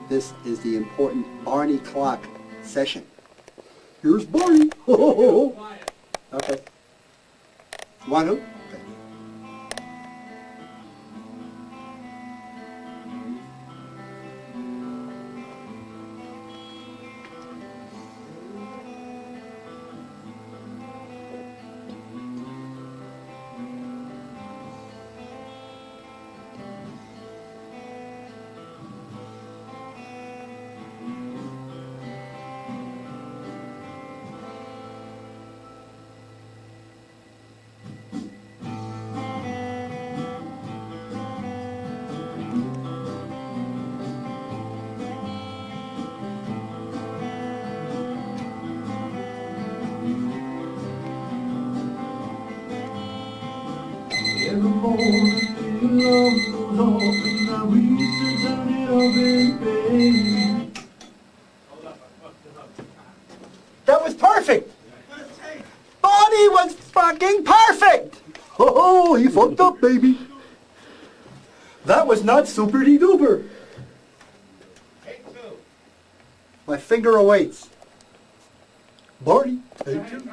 This is the important Barney clock session. Here's Barney. Okay. Want who? Okay. In the morning, love goes off, and I reach to turn it up in pain. That was perfect! Barney was fucking perfect! Oh, he fucked up, baby. That was not super-de-duper. My finger awaits. Barney, take two.